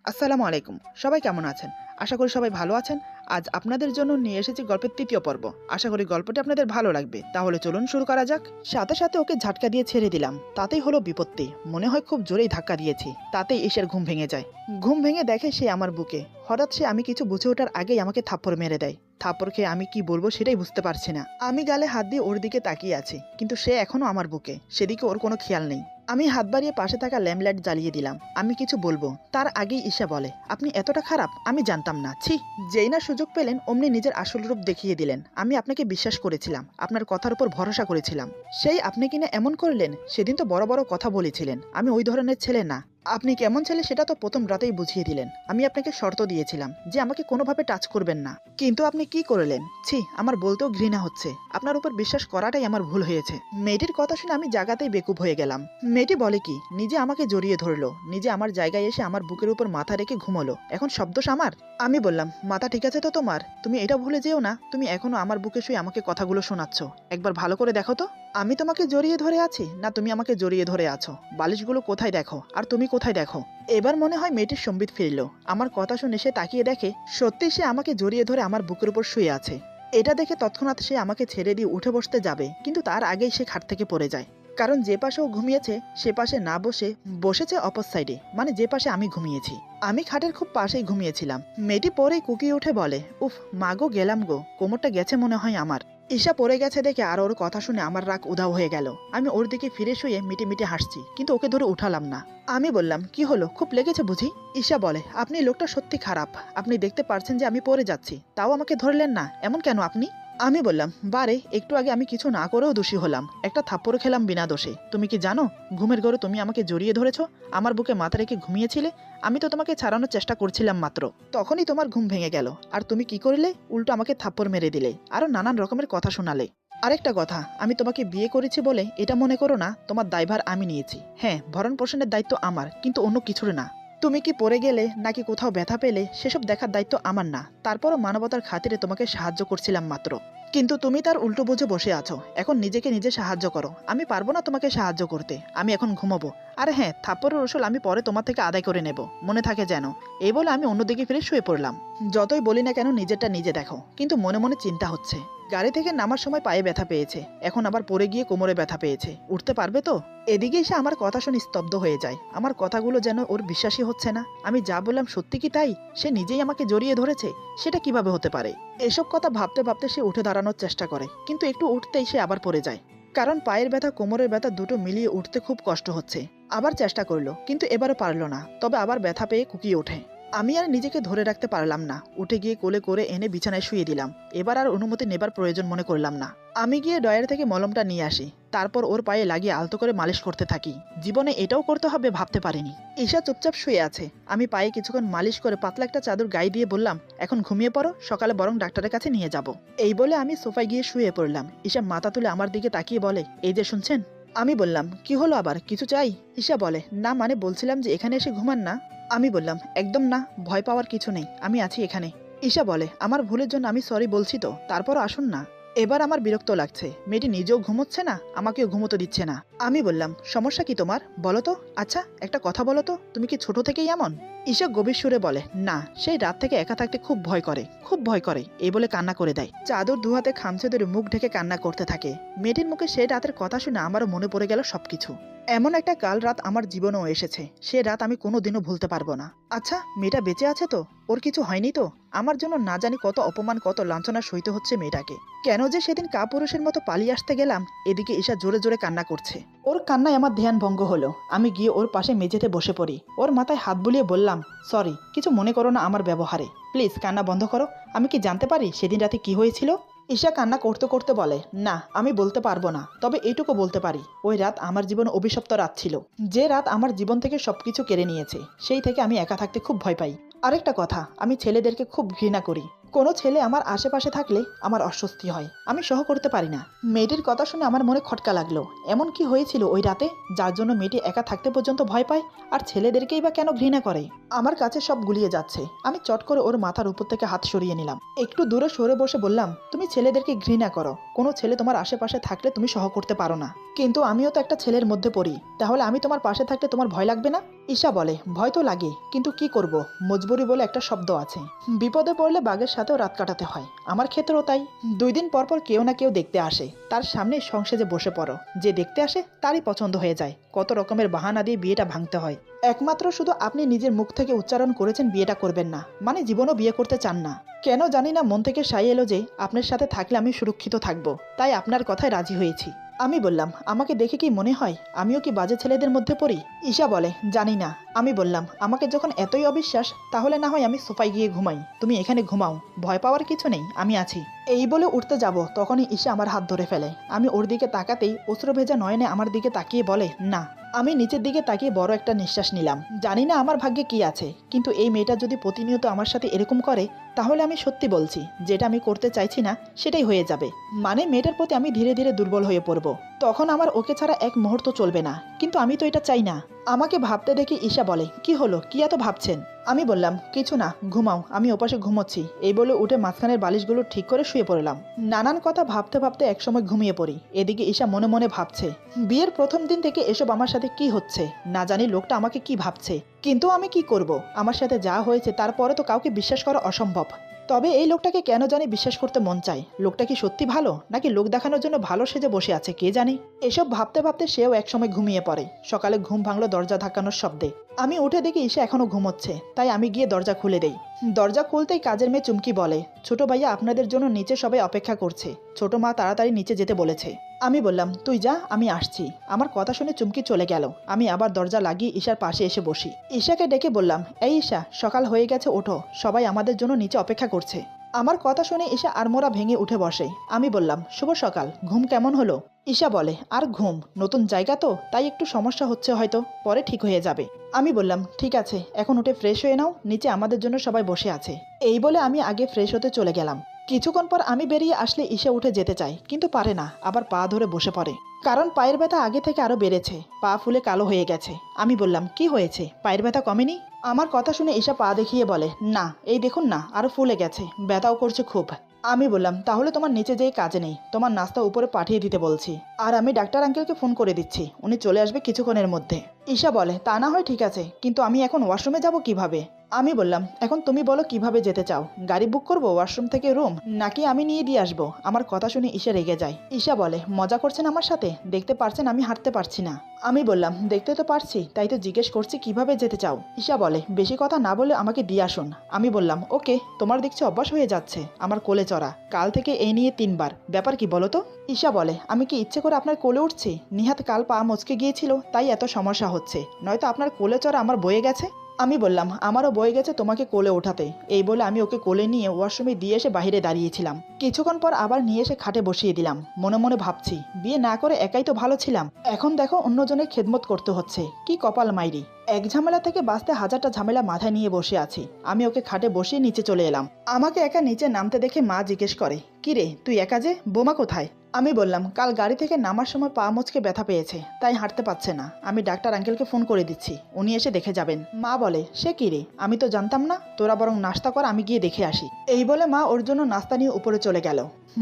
আসসালামু আলাইকুম। সবাই কেমন আছেন? আশা করি সবাই ভালো আছেন। আজ আপনাদের জন্য নিয়ে এসেছি গল্পের ৩য় পর্ব। আশা করি গল্পটি আপনাদের ভালো লাগবে। তাহলে চলুন শুরু করা যাক। সাথে সাথে ওকে ঝাটকা দিয়ে ছেড়ে দিলাম। তাতেই হলো বিপত্তি। মনে হয় খুব জোরেই ধাক্কা দিয়েছি। তাতেই ঈশার ঘুম ভেঙে যায়। ঘুম ভেঙে দেখে সে আমার বুকে। হঠাৎ সে আমি কিছু বুঝে ওঠার আগেই আমাকে থাপ্পড় মেরে দেয়। থাপ্পড় খেয়ে আমি কি বলবো সেটাই বুঝতে পারছি না। আমি গালে হাত দিয়ে ওর দিকে তাকিয়ে আছি, কিন্তু সে এখনো আমার বুকে। সেদিকে ওর কোনো খেয়াল নেই। আমি হাত বাড়িয়ে পাশে থাকা ল্যাম্পলাইট জ্বালিয়ে দিলাম। আমি কিছু বলবো তার আগেই ঈশা বলে, আপনি এতটা খারাপ? আমি জানতাম না। ছি! যেই না সুযোগ পেলেন অমনি নিজের আসল রূপ দেখিয়ে দিলেন। আমি আপনাকে বিশ্বাস করেছিলাম, আপনার কথার উপর ভরসা করেছিলাম। সেই আপনি কিনা এমন করলেন। সেদিন তো বড় বড় কথা বলেছিলেন। আমি ওই ধরনের ছেলে না। আপনি কেমন ছেলে সেটা তো প্রথম রাতেই বুঝিয়ে দিলেন। আমি আপনাকে শর্ত দিয়েছিলাম যে আমাকে কোনোভাবে টাচ করবেন না, কিন্তু আপনি কি করলেন? ছি! আমার বলতেও ঘৃণা হচ্ছে। আপনার উপর বিশ্বাস করাটাই আমার ভুল হয়েছে। মেয়েটির কথা শুনে আমি জায়গাতেই বেকুব হয়ে গেলাম। মেয়েটি বলে কি, নিজে আমাকে জড়িয়ে ধরলো, নিজে আমার জায়গায় এসে আমার বুকের উপর মাথা রেখে ঘুমোলো। এখন শব্দোষ আমার? আমি বললাম, মাথা ঠিক আছে তো তোমার? তুমি এটা ভুলে যেও না, তুমি এখনো আমার বুকে শুয়ে আমাকে কথাগুলো শোনাচ্ছ। একবার ভালো করে দেখো তো, আমি তোমাকে জড়িয়ে ধরে আছি না তুমি আমাকে জড়িয়ে ধরে আছো? বালিশগুলো কোথায় দেখো, আর তুমি কোথায় দেখো? এবার মনে হয় মেয়েটির সম্বিত ফিরল। আমার কথা শুনে সে তাকিয়ে দেখে সত্যি সে আমাকে জড়িয়ে ধরে আমার বুকের উপর শুয়ে আছে। এটা দেখে তৎক্ষণাৎ সে আমাকে ছেড়ে দিয়ে উঠে বসতে যাবে, কিন্তু তার আগেই সে খাট থেকে পড়ে যায়। কারণ যে পাশে ও ঘুমিয়েছে সে পাশে না বসে বসেছে অপর সাইডে, মানে যে পাশে আমি ঘুমিয়েছি। আমি খাটের খুব পাশেই ঘুমিয়েছিলাম। মেয়েটি পরেই কুকিয়ে উঠে বলে, উফ মাগো গেলাম গো, কোমরটা গেছে মনে হয় আমার। ঈশা পড়ে গেছে দেখে আর ওর কথা শুনে আমার রাগ উধাও হয়ে গেল। আমি ওর দিকে ফিরে শুয়ে মিটি মিটি হাসছি, কিন্তু ওকে ধরে উঠালাম না। আমি বললাম, কি হলো, খুব লেগেছে বুঝি? ঈশা বলে, আপনি লোকটা সত্যি খারাপ। আপনি দেখতে পারছেন যে আমি পড়ে যাচ্ছি, তাও আমাকে ধরলেন না। এমন কেন আপনি? আমি বললাম, বারে একটু আগে আমি কিছু না করেও দোষী হলাম। একটা থাপ্পড় খেলাম বিনা দোষে। তুমি কি জানো, ঘুমের ঘরে তুমি আমাকে জড়িয়ে ধরেছো, আমার বুকে মাথা রেখে ঘুমিয়েছিলে। আমি তো তোমাকে ছাড়ানোর চেষ্টা করছিলাম মাত্র, তখনই তোমার ঘুম ভেঙে গেল। আর তুমি কি করলে, উল্টো আমাকে থাপ্পড় মেরে দিলে, আরো নানান রকমের কথা শোনালে। আরেকটা কথা, আমি তোমাকে বিয়ে করেছি বলে এটা মনে করো না তোমার দায়ভার আমি নিয়েছি। হ্যাঁ, ভরণ পোষণের দায়িত্ব আমার, কিন্তু অন্য কিছুর না। তুমি কি পড়ে গেলে নাকি কোথাও ব্যথা পেলে সেসব দেখার দায়িত্ব আমার না। তারপরও মানবতার খাতিরে তোমাকে সাহায্য করছিলাম মাত্র। কিন্তু তুমি তার উল্টো বুঝে বসে আছো। এখন নিজেকে নিজে সাহায্য করো। আমি পারবো না তোমাকে সাহায্য করতে। আমি এখন ঘুমাবো। আর হ্যাঁ, থাপ্পড়ের ওসল আমি পরে তোমার থেকে আদায় করে নেব, মনে থাকে যেন। এই বলে আমি অন্যদিকে ফিরে শুয়ে পড়লাম। যতই বলি না কেন নিজেরটা নিজে দেখো, কিন্তু মনে মনে চিন্তা হচ্ছে। গাড়ি থেকে নামার সময় পায়ে ব্যথা পেয়েছে, এখন আবার পড়ে গিয়ে কোমরে ব্যথা পেয়েছে। উঠতে পারবে তো? এদিকে এসে আমার কথা শুনে স্তব্ধ হয়ে যায়। আমার কথাগুলো যেন ওর বিশ্বাসই হচ্ছে না। আমি যা বললাম সত্যি কি তাই? সে নিজেই আমাকে জড়িয়ে ধরেছে? সেটা কিভাবে হতে পারে? এসব কথা ভাবতে ভাবতে সে উঠে দাঁড়ানোর চেষ্টা করে, কিন্তু একটু উঠতেই সে আবার পড়ে যায়। কারণ পায়ের ব্যথা কোমরের ব্যথা দুটো মিলিয়ে উঠতে খুব কষ্ট হচ্ছে। আবার চেষ্টা করলো, কিন্তু এবারও পারলো না। তবে আবার ব্যথা পেয়ে কুকিয়ে ওঠে। আমি আর নিজেকে ধরে রাখতে পারলাম না। উঠে গিয়ে কোলে করে এনে বিছানায় শুয়ে দিলাম। এবার আর অনুমতি নেবার প্রয়োজন মনে করলাম না। আমি গিয়ে ডয়ার থেকে মলমটা নিয়ে আসি। তারপর ওর পায়ে লাগিয়ে আলতো করে মালিশ করতে থাকি। জীবনে এটাও করতে হবে ভাবতে পারিনি। ঈশা চুপচাপ শুয়ে আছে। আমি পায়ে কিছুক্ষণ মালিশ করে পাতলা একটা চাদর গায়ে দিয়ে বললাম, এখন ঘুমিয়ে পড়ো, সকালে বরং ডাক্তারের কাছে নিয়ে যাব। এই বলে আমি সোফায় গিয়ে শুয়ে পড়লাম। ঈশা মাথা তুলে আমার দিকে তাকিয়ে বলে, এই যে শুনছেন? আমি বললাম, কি হলো আবার, কিছু চাই? ঈশা বলে, না মানে বলছিলাম যে এখানে এসে ঘুমান না। আমি বললাম, একদম না, ভয় পাওয়ার কিছু নেই, আমি আছি এখানে। ঈশা বলে, আমার ভুলের জন্য আমি সরি বলছি তো, তারপরও আসুন না। এবার আমার বিরক্ত লাগছে। মেয়েটি নিজেও ঘুমোচ্ছে না, আমাকেও ঘুমোতে দিচ্ছে না। আমি বললাম, সমস্যা কি তোমার, বলো তো? আচ্ছা একটা কথা বলো তো, তুমি কি ছোট থেকেই এমন? ঈশা গভীর সুরে বলে, না, সেই রাত থেকে একা থাকতে খুব ভয় করে, খুব ভয় করে। এই বলে কান্না করে দেয়। চাদর দুহাতে খামচে ধরে মুখ ঢেকে কান্না করতে থাকে। মেয়েটির মুখে সেই রাতের কথা শুনে আমারও মনে পড়ে গেল সবকিছু। এমন একটা কাল রাত আমার জীবনেও এসেছে, সে রাত আমি কোনোদিনও ভুলতে পারবো না। আচ্ছা, মেয়েটা বেঁচে আছে তো? ওর কিছু হয়নি তো? আমার জন্য না জানি কত অপমান, কত লাঞ্ছনা সইতে হচ্ছে মেয়েটাকে। কেন যে সেদিন কাপুরুষের মতো পালিয়ে আসতে গেলাম। এদিকে ঈশা জোরে জোরে কান্না করছে। ওর কান্নায় আমার ধ্যান ভঙ্গ হলো। আমি গিয়ে ওর পাশে মেঝেতে বসে পড়ি। ওর মাথায় হাত বুলিয়ে বললাম, সরি, কিছু মনে করো না আমার ব্যবহারে। প্লিজ কান্না বন্ধ করো। আমি কি জানতে পারি সেদিন রাতে কি হয়েছিল? ঈশা কান্না করতে করতে বলে, না আমি বলতে পারবো না, তবে এইটুকু বলতে পারি, ওই রাত আমার জীবন অভিশপ্ত রাত ছিল। যে রাত আমার জীবন থেকে সবকিছু কেড়ে নিয়েছে, সেই থেকে আমি একা থাকতে খুব ভয় পাই। আরেকটা কথা, আমি ছেলেদেরকে খুব ঘৃণা করি। কোনো ছেলে আমার আশেপাশে থাকলে আমার অস্বস্তি হয়, আমি সহ করতে পারি না। মেয়েটির কথা শুনে আমার মনে খটকা লাগলো। এমন কি হয়েছিল ওই রাতে যার জন্য মেয়েটি একা থাকতে পর্যন্ত ভয় পায়, আর ছেলেদেরকেই বা কেন ঘৃণা করে? আমার কাছে সব গুলিয়ে যাচ্ছে। আমি চট করে ওর মাথার উপর থেকে হাত সরিয়ে নিলাম। একটু দূরে সরে বসে বললাম, তুমি ছেলেদেরকে ঘৃণা করো, কোনো ছেলে তোমার আশেপাশে থাকলে তুমি সহ করতে পারো না, কিন্তু আমিও তো একটা ছেলের মধ্যে পড়ি, তাহলে আমি তোমার পাশে থাকলে তোমার ভয় লাগবে না? ঈশা বলে, ভয় তো লাগে, কিন্তু কি করব, মজবুরি বলে একটা শব্দ আছে। বিপদে পড়লে বাঘের সাথেও রাত কাটাতে হয়, আমার ক্ষেত্রেও তাই। 2 দিন পর পর কেউ না কেউ দেখতে আসে, তার সামনে সংসেজে বসে পড়ো, যে দেখতে আসে তারই পছন্দ হয়ে যায়, কত রকমের বাহানা দিয়ে বিয়েটা ভাঙতে হয়। একমাত্র শুধু আপনি নিজের মুখ থেকে উচ্চারণ করেছেন বিয়েটা করবেন না, মানে জীবনও বিয়ে করতে চান না। কেন জানি না মন থেকে সাই এলো যে আপনার সাথে থাকলে আমি সুরক্ষিত থাকবো, তাই আপনার কথায় রাজি হয়েছি। আমি বললাম, আমাকে দেখে কি মনে হয় আমিও কি বাজে ছেলেদের মধ্যে পড়ি? ঈশা বলে, জানি না। আমি বললাম, আমাকে যখন এতই অবিশ্বাস, তাহলে না হয় আমি সোফায় গিয়ে ঘুমাই, তুমি এখানে ঘুমাও, ভয় পাওয়ার কিছু নেই, আমি আছি। এই বলে উঠতে যাব, তখনই ঈশা আমার হাত ধরে ফেলে। আমি ওর দিকে তাকাতেই অশ্রু ভেজা নয়নে আমার দিকে তাকিয়ে বলে, না। আমি নিচের দিকে তাকিয়ে বড় একটা নিঃশ্বাস নিলাম। জানি না আমার ভাগ্যে কি আছে, কিন্তু এই মেয়েটা যদি প্রতিনিয়ত আমার সাথে এরকম করে, তাহলে আমি সত্যি বলছি, যেটা আমি করতে চাইছি না সেটাই হয়ে যাবে। মানে মেয়েটার প্রতি আমি ধীরে ধীরে দুর্বল হয়ে পড়ব, তখন আমার ওকে ছাড়া এক মুহূর্ত চলবে না। কিন্তু আমি তো এটা চাই না। আমাকে ভাবতে দেখে ঈশা বলে, কি হলো, কি এত ভাবছেন? আমি বললাম, কিছু না, ঘুমাও, আমি ওপাশে ঘুমোচ্ছি। এই বলে উঠে মাঝখানের বালিশগুলো ঠিক করে শুয়ে পড়লাম। নানান কথা ভাবতে ভাবতে একসময় ঘুমিয়ে পড়ি। এদিকে ঈশা মনে মনে ভাবছে, বিয়ের প্রথম দিন থেকে এসব আমার সাথে কি হচ্ছে, না জানি লোকটা আমাকে কি ভাবছে। কিন্তু আমি কি করব, আমার সাথে যা হয়েছে তারপরে তো কাউকে বিশ্বাস করা অসম্ভব। তবে এই লোকটাকে কেন জানি বিশ্বাস করতে মন চায়। লোকটা কি সত্যি ভালো, নাকি লোক দেখানোর জন্য ভালো সেজে বসে আছে, কে জানে। এসব ভাবতে ভাবতে সেও একসময় ঘুমিয়ে পড়ে। সকালে ঘুম ভাঙলো দরজা ধাক্কানোর শব্দে। আমি উঠে দেখি ঈশা এখনো ঘুমোচ্ছে, তাই আমি গিয়ে দরজা খুলে দেই। দরজা খুলতেই কাজের মেয়ে চুমকি বলে, ছোট ভাইয়া আপনাদের জন্য নিচে সবাই অপেক্ষা করছে, ছোট মা তাড়াতাড়ি নিচে যেতে বলেছে। আমি বললাম, তুই যা, আমি আসছি। আমার কথা শুনে চুমকি চলে গেল। আমি আবার দরজা লাগিয়ে ঈশার পাশে এসে বসি। ঈশাকে ডেকে বললাম, এই ঈশা, সকাল হয়ে গেছে, ওঠো, সবাই আমাদের জন্য নিচে অপেক্ষা করছে। আমার কথা শুনে ঈশা আড়মোড়া ভেঙে উঠে বসে। আমি বললাম, শুভ সকাল, ঘুম কেমন হলো? ঈশা বলে, আর ঘুম, নতুন জায়গা তো, তাই একটু সমস্যা হচ্ছে, হয়তো পরে ঠিক হয়ে যাবে। আমি বললাম, ঠিক আছে, এখন উঠে ফ্রেশ হয়ে নাও, নিচে আমাদের জন্য সবাই বসে আছে। এই বলে আমি আগে ফ্রেশ হতে চলে গেলাম। কিছুক্ষণ পর আমি বেরিয়ে আসলে ঈশা উঠে যেতে চায়, কিন্তু পারে না, আবার পা ধরে বসে পড়ে। কারণ পায়ের ব্যথা আগে থেকে আরো বেড়েছে, পা ফুলে কালো হয়ে গেছে। আমি বললাম, কি হয়েছে, পায়ের ব্যথা কমেনি? আমার কথা শুনে ঈশা পা দেখিয়ে বলে, না, এই দেখুন না, আরো ফুলে গেছে, ব্যথাও করছে খুব। আমি বললাম, তাহলে তোমার নিচে যেয়ে কাজে নেই, তোমার নাস্তা উপরে পাঠিয়ে দিতে বলছি। আর আমি ডাক্তার আঙ্কেলকে ফোন করে দিচ্ছি, উনি চলে আসবে কিছুক্ষণের মধ্যে। ঈশা বলে, তা না হয় ঠিক আছে, কিন্তু আমি এখন ওয়াশরুমে যাব কিভাবে? আমি বললাম, এখন তুমি বলো কিভাবে যেতে চাও, গাড়ি বুক করবো ওয়াশরুম থেকে রুম, নাকি আমি নিয়ে দিয়ে আসবো? আমার কথা শুনে ঈশা রেগে যায়। ঈশা বলে, মজা করছেন আমার সাথে? দেখতে পারছেন আমি হাঁটতে পারছি না। আমি বললাম, দেখতে তো পারছি, তাই তো জিজ্ঞেস করছি কিভাবে যেতে চাও। ঈশা বলে, বেশি কথা না বলে আমাকে দিয়ে আসুন। আমি বললাম, ওকে, তোমার দেখছি অভ্যাস হয়ে যাচ্ছে আমার কোলে চড়া, কাল থেকে এই নিয়ে 3 বার, ব্যাপার কি বলো তো? ঈশা বলে, আমি কি ইচ্ছে করে আপনার কোলে উঠছি? নিহাত কাল পা মচকে গিয়েছিল, তাই এত সমস্যা হচ্ছে, নয়তো আপনার কোলে চড়া আমার বয়ে গেছে। আমি বললাম, আমারও বয়ে গেছে তোমাকে কোলে ওঠাতে। এই বলে আমি ওকে কোলে নিয়ে ওয়াশরুমে দিয়ে এসে বাইরে দাঁড়িয়েছিলাম। কিছুক্ষণ পর আবার নিয়ে এসে খাটে বসিয়ে দিলাম। মনে মনে ভাবছি, বিয়ে না করে একাই তো ভালো ছিলাম, এখন দেখো অন্যজনের খেদমত করতে হচ্ছে, কি কপাল মাইরি। এক ঝামেলা থেকে বাঁচতে হাজারটা ঝামেলা মাথায় নিয়ে বসে আছি। আমি ওকে খাটে বসিয়ে নিচে চলে এলাম। আমাকে একা নিচে নামতে দেখে মা জিজ্ঞেস করে, কি রে, তুই একা যে, বোমা কোথায়? আমি বললাম, কাল গাড়ি থেকে নামার সময় পা মচকে ব্যথা পেয়েছে, তাই হাঁটতে পারছে না। আমি ডাক্তার আঙ্কেলকে ফোন করে দিচ্ছি, উনি এসে দেখে যাবেন। মা বলে, সে কি রে, আমি তো জানতাম না, তোরা বরং নাস্তা কর, আমি গিয়ে দেখে আসি। এই বলে মা ওর জন্য নাস্তা নিয়ে উপরে চলে গেল।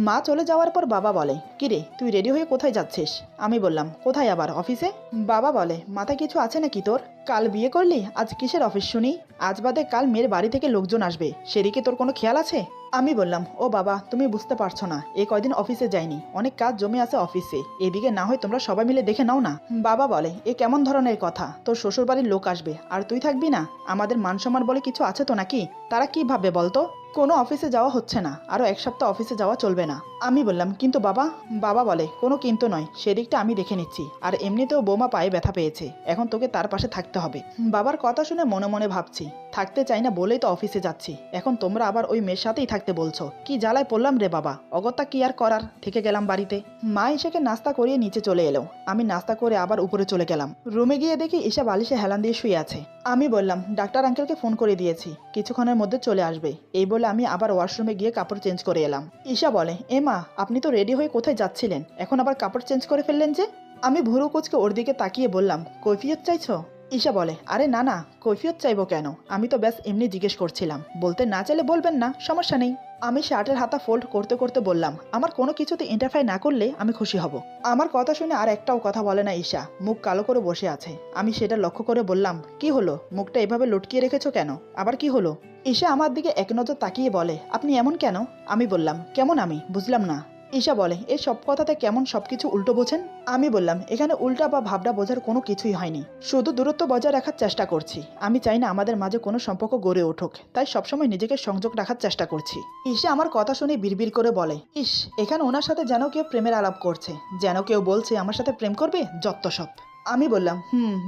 মা চলে যাওয়ার পর বাবা বলে, কি রে, তুই রেডি হয়ে কোথায় যাচ্ছিস? আমি বললাম, কোথায় আবার, অফিসে। বাবা বলে, মাথায় কিছু আছে নাকি তোর? কাল বিয়ে করলি, আজ কিসের অফিস শুনি? আজ বাদে কাল মেয়ের বাড়ি থেকে লোকজন আসবে, সেদিকে তোর কোনো খেয়াল আছে? আমি বললাম, ও বাবা, তুমি বুঝতে পারছো না, এই কয়দিন অফিসে যাইনি, অনেক কাজ জমে আছে অফিসে, এদিকে না হয় তোমরা সবাই মিলে দেখে নাও না। বাবা বলে, এ কেমন ধরনের কথা, তোর শ্বশুর বাড়ির লোক আসবে আর তুই থাকবি না? আমাদের মান সম্মান বলে কিছু আছে তো নাকি? তারা কি ভাববে বলতো? কোনো অফিসে যাওয়া হচ্ছে না, আরো 1 সপ্তাহ অফিসে যাওয়া চলবে না। আমি বললাম, কিন্তু বাবা। বাবা বলে, কোনো কিন্তু নয়, সেদিকটা আমি দেখে নিচ্ছি, আর এমনিতেও বৌমা পায়ে ব্যথা পেয়েছে, এখন তোকে তার পাশে থাকতে হবে। বাবার কথা শুনে মনে মনে ভাবছি, থাকতে চাই না বলেই তো অফিসে যাচ্ছি, এখন তোমরা আবার ওই মেয়ের সাথেই থাকতে বলছো, কি জ্বালায় পড়লাম রে বাবা, অগত্যা কি আর করার, থেকে গেলাম বাড়িতে। মা ঈশাকে নাস্তা করিয়ে নিচে চলে এলো। আমি নাস্তা করে আবার উপরে চলে গেলাম। রুমে গিয়ে দেখি ঈশা বালিশে হেলান দিয়ে শুয়ে আছে। আমি বললাম, ডাক্তার আঙ্কেলকে ফোন করে দিয়েছি, কিছুক্ষণের মধ্যে চলে আসবে। এই বলে আমি আবার ওয়াশরুমে গিয়ে কাপড় চেঞ্জ করে এলাম। ঈশা বলে, এ মা, আপনি তো রেডি হয়ে কোথায় যাচ্ছিলেন, এখন আবার কাপড় চেঞ্জ করে ফেললেন যে? আমি ভুরু কুচকে ওর দিকে তাকিয়ে বললাম, কৈফিয়ত চাইছো? ঈশা বলে, আরে না না, কৈফিয়ত চাইবো কেন? আমি তো ব্যাস এমনি জিজ্ঞেস করছিলাম, বলতে না চাইলে বলবেন না, সমস্যা নেই। আমি শার্টের হাতা ফোল্ড করতে করতে বললাম, আমার কোনো কিছুতে ইন্টারফেয়ার না করলে আমি খুশি হব। আমার কথা শুনে আর একটাও কথা বলে না ঈশা, মুখ কালো করে বসে আছে। আমি সেটা লক্ষ্য করে বললাম, কি হলো, মুখটা এভাবে লটকিয়ে রেখেছো কেন? আবার কি হলো? ঈশা আমার দিকে এক নজর তাকিয়ে বলে, আপনি এমন কেন? আমি বললাম, কেমন আমি বুঝলাম না। ঈশা বলে, এই সব কথাতে কেমন সবকিছু উল্টো বোঝেন? আমি বললাম, এখানে উল্টা বা ভাবনা বোঝার কোনো কিছুই হয়নি, শুধু দূরত্ব বজায় রাখার চেষ্টা করছি। আমি চাই না আমাদের মাঝে কোনো সম্পর্ক গড়ে উঠুক, তাই সবসময় নিজেকে সংযোগ রাখার চেষ্টা করছি। ঈশা আমার কথা শুনে বিড়বিড় করে বলে, ইস, এখানে ওনার সাথে যেন কেউ প্রেমের আলাপ করছে, যেন কেউ বলছে আমার সাথে প্রেম করবে, যত সব। আমি বললাম,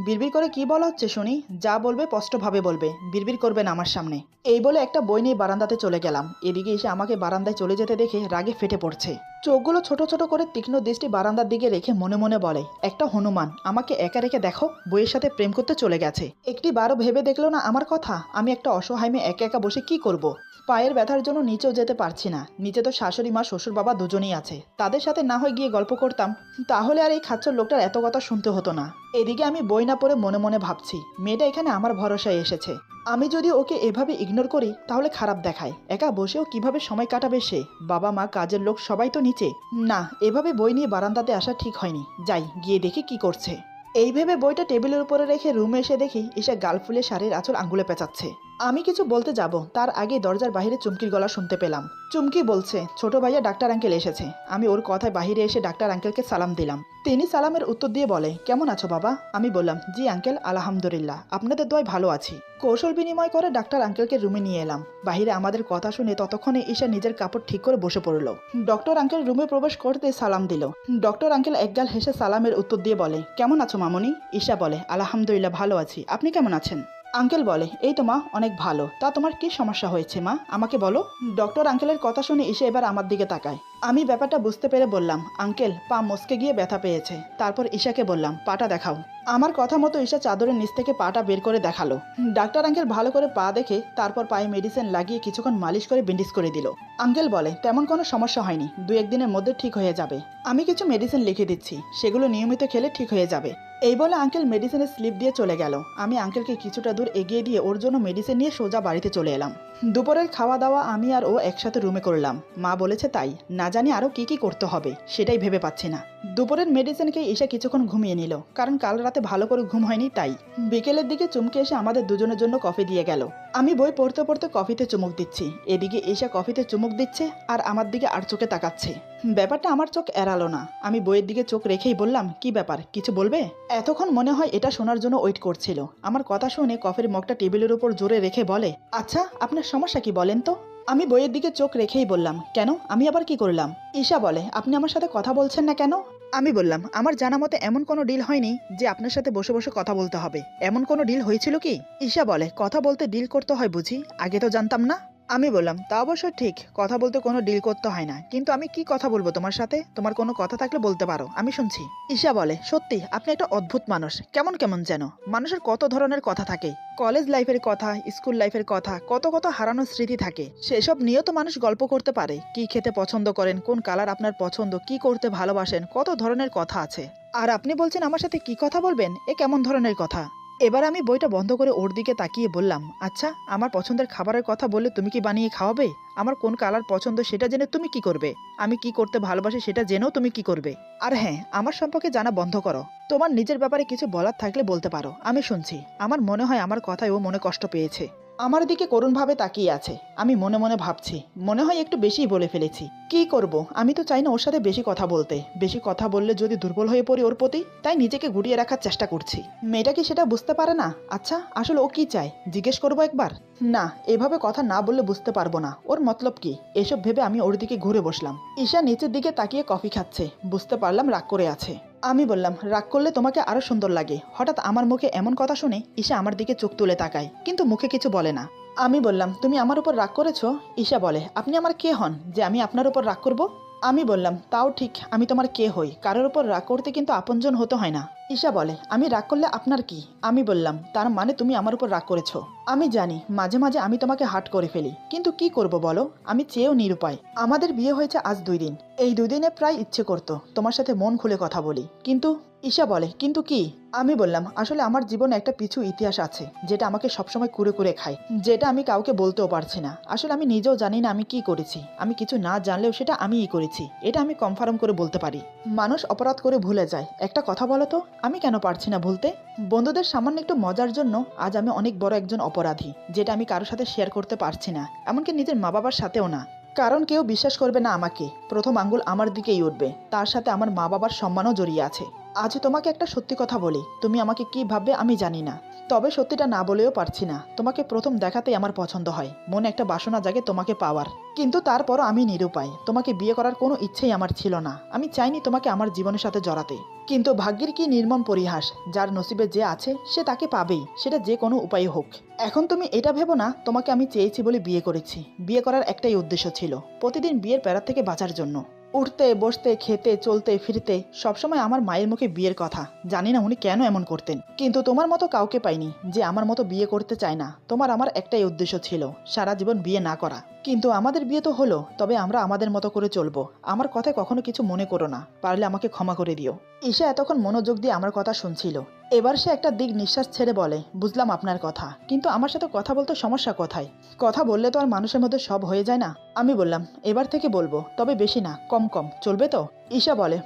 বিড়বিড় করে কি বলা হচ্ছে শুনি? যা বলবে স্পষ্টভাবে বলবে, বিড়বিড় করবেন আমার সামনে। এই বলে একটা বই নিয়ে বারান্দাতে চলে গেলাম। এদিকে এসে আমাকে বারান্দায় চলে যেতে দেখে রাগে ফেটে পড়ছে। চোখগুলো ছোট ছোট করে তীক্ষ্ণ দৃষ্টি বারান্দার দিকে রেখে মনে মনে বলে, একটা হনুমান, আমাকে একা রেখে দেখো বইয়ের সাথে প্রেম করতে চলে গেছে। একটি বারও ভেবে দেখলো না আমার কথা। আমি একটা অসহায় মেয়ে একা একা বসে কি করব? পায়ের ব্যথার জন্য নিচেও যেতে পারছি না। নিচে তো শাশুড়ি মা শ্বশুর বাবা দুজনেই আছে, তাদের সাথে না হয় গিয়ে গল্প করতাম, তাহলে আর এই খাচ্চর লোকটার এত কথা শুনতে হতো না। এদিকে আমি বই না পড়ে মনে মনে ভাবছি, মেয়েটা এখানে আমার ভরসায় এসেছে। আমি যদি ওকে এভাবে ইগনোর করি তাহলে খারাপ দেখায়। একা বসেও কিভাবে সময় কাটাবে সে? বাবা মা কাজের লোক সবাই তো নিচে। না, এভাবে বই নিয়ে বারান্দাতে আসা ঠিক হয়নি। যাই গিয়ে দেখি কি করছে। এই ভেবে বইটা টেবিলের উপরে রেখে রুমে এসে দেখি ঈশা গাল ফুলে শাড়ির আঁচল আঙ্গুলে পেঁচাচ্ছে। আমি কিছু বলতে যাব, তার আগে দরজার বাইরে চুমকির গলা শুনতে পেলাম। চুমকি বলছে, ছোট ভাইয়া ডাক্তার আঙ্কেল এসেছে। আমি ওর কথায় বাইরে এসে ডাক্তার আঙ্কেলকে সালাম দিলাম। তিনি সালামের উত্তর দিয়ে বলে, কেমন আছো বাবা? আমি বললাম, জি আঙ্কেল, আলহামদুলিল্লাহ, আপনাদের দোয়ায় ভালো আছি। কৌশল বিনিময় করে ডাক্তার আঙ্কেলকে রুমে নিয়ে এলাম। বাহিরে আমাদের কথা শুনে ততক্ষণে ঈশা নিজের কাপড় ঠিক করে বসে পড়ল। ডক্টর আঙ্কেল রুমে প্রবেশ করতে সালাম দিল। ডক্টর আঙ্কেল একগাল হেসে সালামের উত্তর দিয়ে বলে, কেমন আছো মামনি? ঈশা বলে, আলহামদুলিল্লাহ ভালো আছি, আপনি কেমন আছেন? আঙ্কেল বলে, এই তো মা, অনেক ভালো। তা তোমার কি সমস্যা হয়েছে মা, আমাকে বলো। ডক্টর আঙ্কেলের কথা শুনে ঈশা এবার আমার দিকে তাকায়। আমি ব্যাপারটা বুঝতে পেরে বললাম, আঙ্কেল পা মস্কে গিয়ে ব্যথা পেয়েছে। তারপর ঈশাকে বললাম, পাটা দেখাও। আমার কথা মতো ঈশা চাদরের নিচ থেকে পাটা বের করে দেখালো। ডাক্তার আঙ্কেল ভালো করে পা দেখে তারপর পায়ে মেডিসিন লাগিয়ে কিছুক্ষণ মালিশ করে ব্যান্ডেজ করে দিল। আঙ্কেল বলে, তেমন কোনো সমস্যা হয়নি, 2-1 দিনের মধ্যে ঠিক হয়ে যাবে। আমি কিছু মেডিসিন লিখে দিচ্ছি, সেগুলো নিয়মিত খেলে ঠিক হয়ে যাবে। এই বলে আঙ্কেল মেডিসিনের স্লিপ দিয়ে চলে গেল। আমি আঙ্কেলকে কিছুটা দূর এগিয়ে দিয়ে ওর জন্য মেডিসিন নিয়ে সোজা বাড়িতে চলে এলাম। দুপুরের খাওয়া দাওয়া আমি আর ও একসাথে রুমে করলাম। মা বলেছে তাই, না জানি আরও কি কি করতে হবে সেটাই ভেবে পাচ্ছি না। দুপুরের মেডিসিন খেয়ে ঈশা কিছুক্ষণ ঘুমিয়ে নিল, কারণ কাল রাতে ভালো করে ঘুম হয়নি তাই। বিকেলের দিকে চুমকে এসে আমাদের দুজনের জন্য কফি দিয়ে গেল। আমি বই পড়তে পড়তে কফিতে চুমুক দিচ্ছি, এদিকে ঈশা কফিতে চুমুক দিচ্ছে আর আমার দিকে আর চোখে তাকাচ্ছে। ব্যাপারটা আমার চোখ এড়ালো না। আমি বইয়ের দিকে চোখ রেখেই বললাম, কি ব্যাপার, কিছু বলবে? এতক্ষণ মনে হয় এটা শোনার জন্য ওয়েট করছিল। আমার কথা শুনে কফির মগটা টেবিলের উপর জোরে রেখে বলে, আচ্ছা আপনার সমস্যা কি বলেন তো? আমি বইয়ের দিকে চোখ রেখেই বললাম, কেন, আমি আবার কি করলাম? ঈশা বলে, আপনি আমার সাথে কথা বলছেন না কেন? আমি বললাম, আমার জানা মতে এমন কোনো ডিল হয়নি যে আপনার সাথে বসে বসে কথা বলতে হবে। এমন কোনো ডিল হয়েছিল কি? ঈশা বলে, কথা বলতে ডিল করতে হয় বুঝি? আগে তো জানতাম না। আমি বললাম, তা অবশ্য ঠিক, কথা বলতে কোনো ডিল করতে হয় না, কিন্তু আমি কি কথা বলবো তোমার সাথে? তোমার কোনো কথা থাকলে বলতে পারো, আমি শুনছি। ঈশা বলে, সত্যি আপনি একটা অদ্ভুত মানুষ, কেমন কেমন যেন। মানুষের কত ধরনের কথা থাকে, কলেজ লাইফের কথা, স্কুল লাইফের কথা, কত কত হারানোর স্মৃতি থাকে, সেসব নিয়েও তো মানুষ গল্প করতে পারে। কি খেতে পছন্দ করেন, কোন কালার আপনার পছন্দ, কি করতে ভালোবাসেন, কত ধরনের কথা আছে। আর আপনি বলছেন আমার সাথে কি কথা বলবেন? এ কেমন ধরনের কথা? এবার আমি বইটা বন্ধ করে ওর দিকে তাকিয়ে বললাম, আচ্ছা আমার পছন্দের খাবারের কথা বললে তুমি কি বানিয়ে খাওয়াবে? আমার কোন কালার পছন্দ সেটা জেনে তুমি কি করবে? আমি কি করতে ভালোবাসি সেটা জেনেও তুমি কি করবে? আর হ্যাঁ, আমার সম্পর্কে জানা বন্ধ করো। তোমার নিজের ব্যাপারে কিছু বলার থাকলে বলতে পারো, আমি শুনছি। আমার মনে হয় আমার কথায় ও মনে কষ্ট পেয়েছে। আমার দিকে করুণভাবে তাকিয়ে আছে। আমি মনে মনে ভাবছি, মনে হয় একটু বেশিই বলে ফেলেছি। কি করব, আমি তো চাই না ওর সাথে বেশি কথা বলতে। বেশি কথা বললে যদি দুর্বল হয়ে পড়ি ওর প্রতি, তাই নিজেকে গুটিয়ে রাখার চেষ্টা করছি। মেয়েটা কি সেটা বুঝতে পারে না? আচ্ছা আসলে ও কি চায় জিজ্ঞেস করবো একবার। না, এভাবে কথা না বললে বুঝতে পারবো না ওর মতলব কি। এসব ভেবে আমি ওর দিকে ঘুরে বসলাম। ঈশা নিচের দিকে তাকিয়ে কফি খাচ্ছে, বুঝতে পারলাম রাগ করে আছে। আমি বললাম, রাগ করলে তোমাকে আরো সুন্দর লাগে। হঠাৎ আমার মুখে এমন কথা শুনে ঈশা আমার দিকে চোখ তুলে তাকায়, কিন্তু মুখে কিছু বলে না। আমি বললাম, তুমি আমার উপর রাগ করেছো? ঈশা বলে, আপনি আমার কে হন যে আমি আপনার উপর রাগ করব? আমি বললাম, তাও ঠিক, আমি তোমার কে হই? কারোর উপর রাগ করতে কিন্তু আপনজন হতে হয় না। ঈশা বলে, আমি রাগ করলে আপনার কি? আমি বললাম, তার মানে তুমি আমার উপর রাগ করেছো। আমি জানি মাঝে মাঝে আমি তোমাকে হার্ট করে ফেলি, কিন্তু কি করব বলো, আমি চেয়েও নিরুপায়। আমাদের বিয়ে হয়েছে আজ 2 দিন। এই 2 দিনে প্রায় ইচ্ছে করতো তোমার সাথে মন খুলে কথা বলি, কিন্তু ঈশা বলে, কিন্তু কি? আমি বললাম, আসলে আমার জীবনে একটা পিছু ইতিহাস আছে যেটা আমাকে সবসময় কুরে কুরে খায়, যেটা আমি কাউকে বলতেও পারছি না। আসলে আমি নিজেও জানি না আমি কি করেছি। আমি কিছু না জানলেও সেটা আমিই করেছি, এটা আমি কনফার্ম করে বলতে পারি। মানুষ অপরাধ করে ভুলে যায়। একটা কথা বলো তো, আমি কেন পারছি না ভুলতে? বন্ধুদের সামান্য একটু মজার জন্য আজ আমি অনেক বড় একজন অপরাধী, যেটা আমি কারোর সাথে শেয়ার করতে পারছি না, এমনকি নিজের মা বাবার সাথেও না। কারণ কেউ বিশ্বাস করবে না আমাকে, প্রথম আঙ্গুল আমার দিকেই উঠবে, তার সাথে আমার মা বাবার সম্মানও জড়িয়ে আছে। আজ তোমাকে একটা সত্যি কথা বলি, তুমি আমাকে কি ভাববে আমি জানি না, তবে সত্যিটা না বলেও পারছি না। তোমাকে প্রথম দেখাতেই আমার পছন্দ হয়, মনে একটা বাসনা জাগে তোমাকে পাওয়ার। কিন্তু তারপরও আমি নিরুপায়। তোমাকে বিয়ে করার কোনো ইচ্ছেই আমার ছিল না, আমি চাইনি তোমাকে আমার জীবনের সাথে জড়াতে। কিন্তু ভাগ্যের কি নির্মম পরিহাস, যার নসিবে যে আছে সে তাকে পাবেই, সেটা যে কোনো উপায়ে হোক। এখন তুমি এটা ভেবো না তোমাকে আমি চেয়েছি বলে বিয়ে করেছি। বিয়ে করার একটাই উদ্দেশ্য ছিল, প্রতিদিন বিয়ের প্যারা থেকে বাঁচার জন্য। উঠতে বসতে খেতে চলতে ফিরতে সবসময় আমার মায়ের মুখে বিয়ের কথা। জানি না উনি কেন এমন করতেন, কিন্তু তোমার মতো কাউকে পাইনি যে আমার মতো বিয়ে করতে চায় না। তোমার আমার একটাই উদ্দেশ্য ছিল, সারা জীবন বিয়ে না করা। কিন্তু আমাদের বিয়ে তো হলো, তবে আমরা আমাদের মতো করে চলবো। আমার কথায় কখনো কিছু মনে করো না, পারলে আমাকে ক্ষমা করে দিও। ঈশা এতক্ষণ মনোযোগ দিয়ে আমার কথা শুনছিল। এবার সে একটা দিক নিঃশ্বাস ছেড়ে বলে, বুঝলাম আপনার কথা, কিন্তু আমার সাথে কথা বলতে সমস্যা কোথায়? কথা বললে তো আর মানুষের মধ্যে সব হয়ে যায় না। আমি বললাম, এবার থেকে বলবো, তবে বেশি না, কম কম চলবে তো? ঈশা বলে,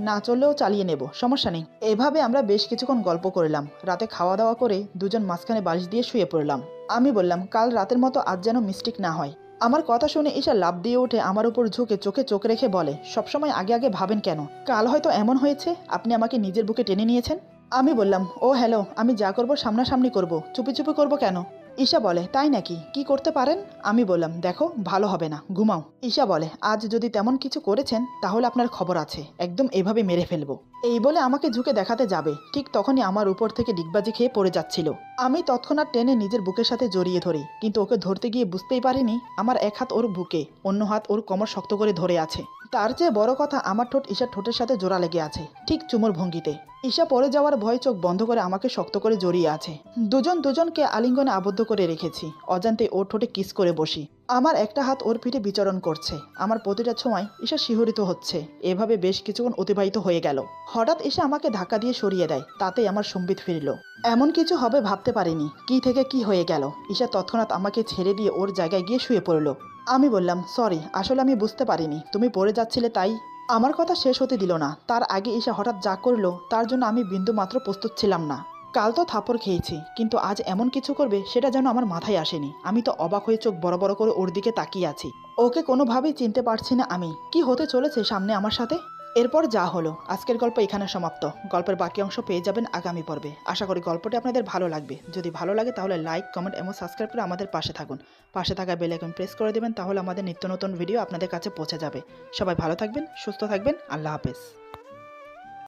না চললেও চালিয়ে নেব, সমস্যা নেই। এভাবে আমরা বেশ কিছুক্ষণ গল্প করলাম। রাতে খাওয়া দাওয়া করে দুজন মাঝখানে বালিশ দিয়ে শুয়ে পড়লাম। আমি বললাম, কাল রাতের মতো আজ যেন মিস্টেক না হয়। আমার কথা শুনে ঈশা লাফ দিয়ে উঠে আমার উপর ঝুঁকে চোখে চোখ রেখে বলে, সবসময় আগে আগে ভাবেন কেন? কাল হয়তো এমন হয়েছে আপনি আমাকে নিজের বুকে টেনে নিয়েছেন। আমি বললাম, ও হ্যালো, আমি যা করব সামনাসামনি করব, চুপি চুপি করব কেন? ঈশা বলে, তাই নাকি? কি করতে পারেন? আমি বললাম, দেখো ভালো হবে না, ঘুমাও। ঈশা বলে, আজ যদি তেমন কিছু করেছেন তাহলে আপনার খবর আছে, একদম এভাবে মেরে ফেলবো। এই বলে আমাকে ঝুঁকে দেখাতে যাবে, ঠিক তখনই আমার উপর থেকে ডিগবাজি খেয়ে পড়ে যাচ্ছিল। আমি তৎক্ষণাৎ টেনে নিজের বুকের সাথে জড়িয়ে ধরি, কিন্তু ওকে ধরতে গিয়ে বুঝতেই পারিনি আমার এক হাত ওর বুকে, অন্য হাত ওর কোমর শক্ত করে ধরে আছে। তার চেয়ে বড় কথা, আমার ঠোঁট ঈশার ঠোঁটের সাথে জোড়া লেগে আছে, ঠিক চুমোর ভঙ্গিতে। ঈশা পড়ে যাওয়ার ভয় চোখ বন্ধ করে আমাকে শক্ত করে জড়িয়ে আছে। দুজন দুজনকে আলিঙ্গনে আবদ্ধ করে রেখেছি। অজান্তে ওর ঠোঁটে কিস করে বসি। আমার একটা হাত ওর পিঠে বিচরণ করছে। আমার প্রতিটা ছোঁয়ায় ঈশা শিহরিত হচ্ছে। এভাবে বেশ কিছুক্ষণ অতিবাহিত হয়ে গেল। হঠাৎ ঈশা আমাকে ধাক্কা দিয়ে সরিয়ে দেয়, তাতেই আমার সম্বিত ফিরল। এমন কিছু হবে ভাবতে পারিনি। কি থেকে কি হয়ে গেল। ঈশা তৎক্ষণাৎ আমাকে ছেড়ে দিয়ে ওর জায়গায় গিয়ে শুয়ে পড়ল। আমি বললাম, সরি, আসলে আমি বুঝতে পারিনি তুমি পড়ে যাচ্ছিলে তাই। আমার কথা শেষ হতে দিল না, তার আগে ঈশা হঠাৎ যা করলো তার জন্য আমি বিন্দু মাত্র প্রস্তুত ছিলাম না। কাল তো থাপড় খেয়েছি, কিন্তু আজ এমন কিছু করবে সেটা যেন আমার মাথায় আসেনি। আমি তো অবাক হয়ে চোখ বড় বড় করে ওর দিকে তাকিয়ে আছি। ওকে কোনোভাবেই চিনতে পারছি না আমি। কি হতে চলেছে সামনে আমার সাথে? এরপর যা হলো, আজকের গল্প এখানে সমাপ্ত। গল্পের বাকি অংশ পেয়ে যাবেন আগামী পর্বে। আশা করি গল্পটি আপনাদের ভালো লাগবে। যদি ভালো লাগে তাহলে লাইক, কমেন্ট এবং সাবস্ক্রাইব করে আমাদের পাশে থাকুন। পাশে থাকা বেল আইকন প্রেস করে দেবেন, তাহলে আমাদের নিত্য নতুন ভিডিও আপনাদের কাছে পৌঁছে যাবে। সবাই ভালো থাকবেন, সুস্থ থাকবেন। আল্লাহ হাফেজ।